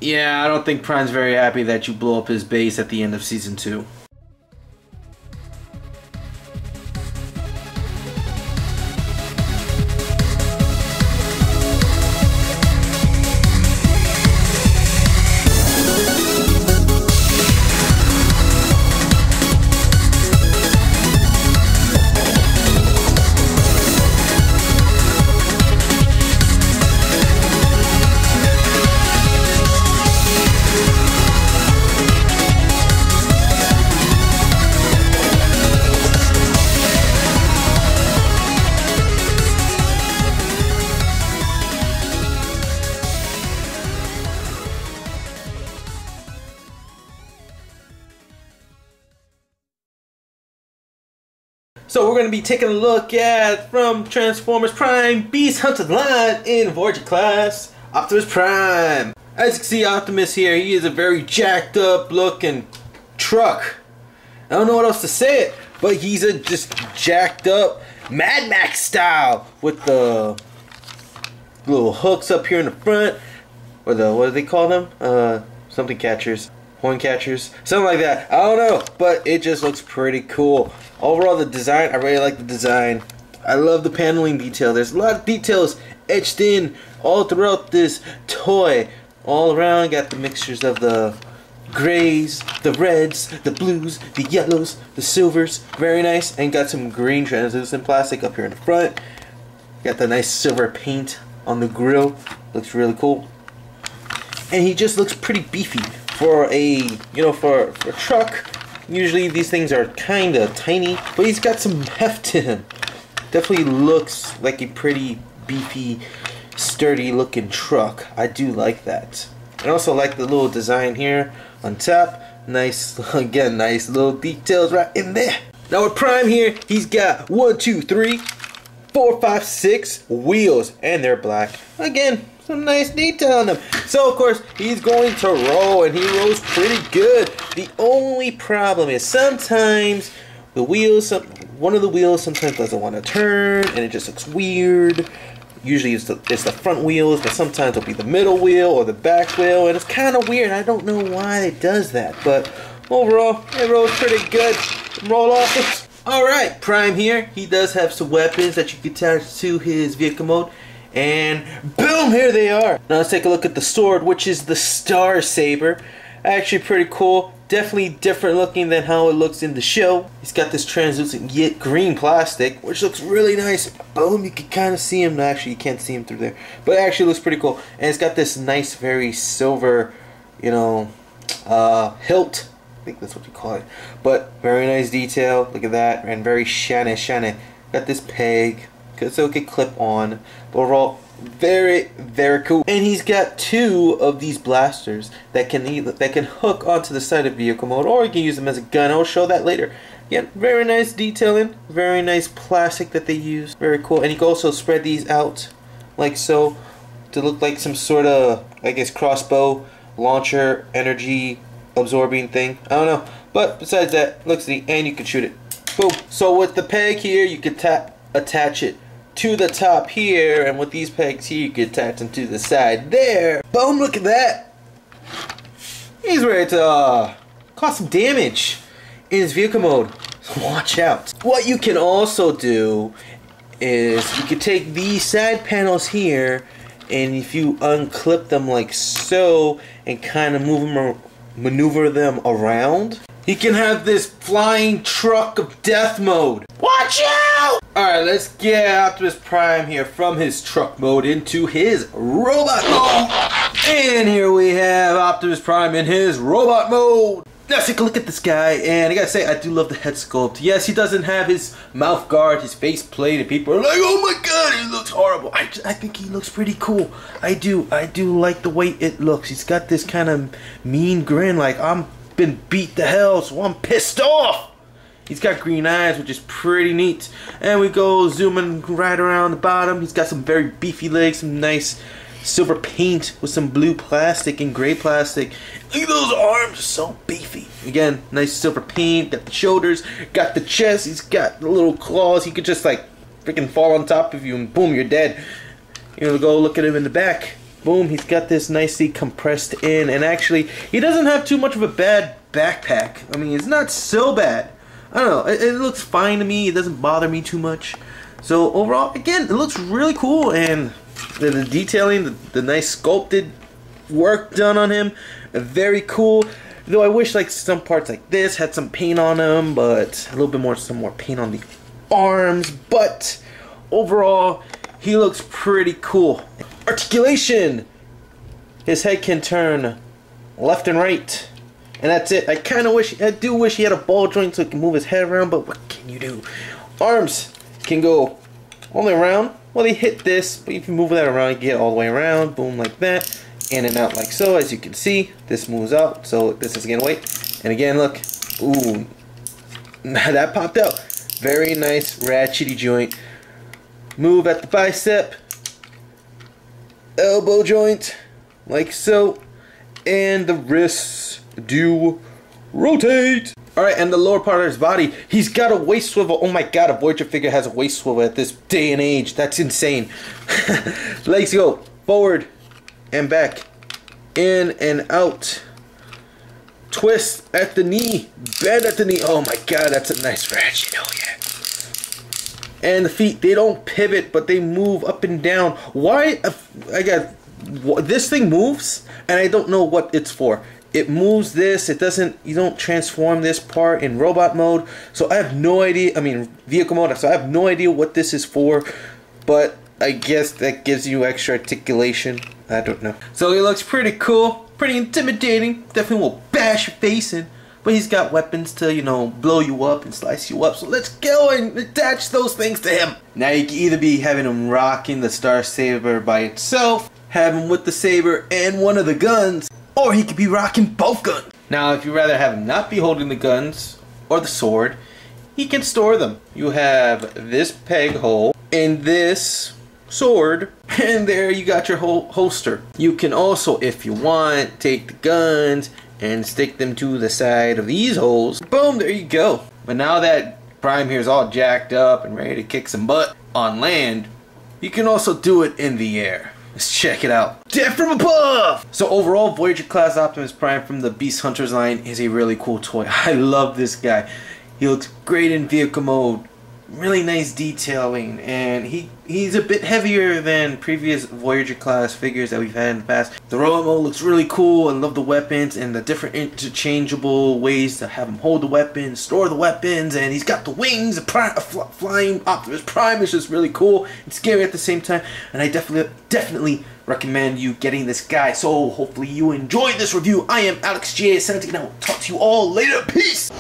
Yeah, I don't think Prime's very happy that you blow up his base at the end of Season 2. So we're going to be taking a look at, from Transformers Prime, Beast Hunter's line in Voyager class, Optimus Prime. As you can see, Optimus here, he is a very jacked up looking truck. I don't know what else to say it, but he's a just jacked up Mad Max style with the little hooks up here in the front, or the, what do they call them? Something catchers. Horn catchers, something like that. I don't know, but it just looks pretty cool. Overall, the design, I really like the design. I love the paneling detail. There's a lot of details etched in all throughout this toy. All around, got the mixtures of the grays, the reds, the blues, the yellows, the silvers. Very nice. And got some green translucent plastic up here in the front. Got the nice silver paint on the grill. Looks really cool. And he just looks pretty beefy. For a, for a truck, usually these things are kind of tiny, but he's got some heft to him. Definitely looks like a pretty beefy, sturdy looking truck. I do like that. I also like the little design here on top. Nice, again, nice little details right in there. Now with Prime here, he's got 1, 2, 3, 4, 5, 6 wheels, and they're black. Again, some nice detail on them. So of course he's going to roll, and he rolls pretty good. The only problem is sometimes the wheels, one of the wheels sometimes doesn't want to turn, and it just looks weird. Usually it's the front wheels, but sometimes it'll be the middle wheel or the back wheel, and it's kind of weird. I don't know why it does that, but overall it rolls pretty good. Roll off it. Alright, Prime here, he does have some weapons that you can attach to his vehicle mode. And boom, here they are. Now let's take a look at the sword, which is the Star Saber. Actually pretty cool. Definitely different looking than how it looks in the show. He's got this translucent yet green plastic, which looks really nice. Boom, you can kind of see him. Actually, you can't see him through there. But it actually looks pretty cool. And it's got this nice, very silver, hilt. I think that's what you call it. But very nice detail. Look at that. And very shiny. Got this peg, so it can clip on. But overall, very, very cool. And he's got 2 of these blasters that can hook onto the side of vehicle mode, or you can use them as a gun. I'll show that later. Yeah, very nice detailing. Very nice plastic that they use. Very cool. And you can also spread these out like so to look like some sort of, I guess, crossbow launcher, energy absorbing thing. I don't know. But besides that, looks neat, and you can shoot it. Boom. So with the peg here, you can attach it to the top here, and with these pegs here, you can attach them to the side there. Boom, look at that. He's ready to cause some damage in his vehicle mode. So watch out. What you can also do is you can take these side panels here, and if you unclip them like so and kind of maneuver them around, he can have this flying truck of death mode. Watch out! Alright, let's get Optimus Prime here from his truck mode into his robot mode. And here we have Optimus Prime in his robot mode. Let's take a look at this guy, and I gotta say, I do love the head sculpt. Yes, he doesn't have his mouth guard, his face plate, and people are like, oh my god, he looks horrible. I think he looks pretty cool. I do like the way it looks. He's got this kind of mean grin, like I'm been beat to hell, so I'm pissed off. He's got green eyes, which is pretty neat. And we go zooming right around the bottom. He's got some very beefy legs, some nice silver paint with some blue plastic and gray plastic. Look at those arms, so beefy. Again, nice silver paint. Got the shoulders, got the chest. He's got the little claws. He could just like freaking fall on top of you and boom, you're dead. You know, go look at him in the back. Boom, he's got this nicely compressed in, and actually, he doesn't have too much of a bad backpack. I mean, it's not so bad. I don't know, it looks fine to me, it doesn't bother me too much. So overall, again, it looks really cool, and the detailing, the nice sculpted work done on him, very cool. Though I wish like some parts like this had some paint on them, but a little bit more, some more paint on the arms. But overall, he looks pretty cool. Articulation. His head can turn left and right, and that's it. I do wish he had a ball joint so he can move his head around, but what can you do? Arms can go all the way around. Well, they hit this, but if you move that around, you get all the way around. Boom, like that. In and out like so. As you can see, this moves out, so this is getting away. And again, look. Ooh. That popped out. Very nice ratchety joint. Move at the bicep. Elbow joint. Like so. And the wrists do rotate. Alright, and the lower part of his body, he's got a waist swivel. Oh my god, a Voyager figure has a waist swivel at this day and age. That's insane. Legs go forward and back, in and out, twist at the knee, bend at the knee. Oh my god, that's a nice ratchet. Oh yeah. And the feet, they don't pivot, but they move up and down. Why? This thing moves, and I don't know what it's for. It moves this. It doesn't. You don't transform this part in robot mode, so I have no idea. I mean, vehicle mode. So I have no idea what this is for, but I guess that gives you extra articulation. I don't know. So he looks pretty cool, pretty intimidating. Definitely will bash your face in. But he's got weapons to, you know, blow you up and slice you up. So let's go and attach those things to him. Now you can either be having him rocking the Star Saber by itself, have him with the saber and one of the guns, or he could be rocking both guns. Now if you'd rather have him not be holding the guns or the sword, he can store them. You have this peg hole and this sword, and there you got your whole holster. You can also, if you want, take the guns and stick them to the side of these holes. Boom, there you go. But now that Prime here is all jacked up and ready to kick some butt on land, you can also do it in the air. Let's check it out. Death from above! So overall, Voyager class Optimus Prime from the Beast Hunters line is a really cool toy. I love this guy. He looks great in vehicle mode. Really nice detailing, and he's a bit heavier than previous Voyager class figures that we've had in the past. The robot mode looks really cool. I love the weapons and the different interchangeable ways to have him hold the weapons, store the weapons, and he's got the wings. Flying Optimus Prime is just really cool and scary at the same time, and I definitely recommend you getting this guy. So hopefully you enjoyed this review. I am Alex J17, and I will talk to you all later. Peace!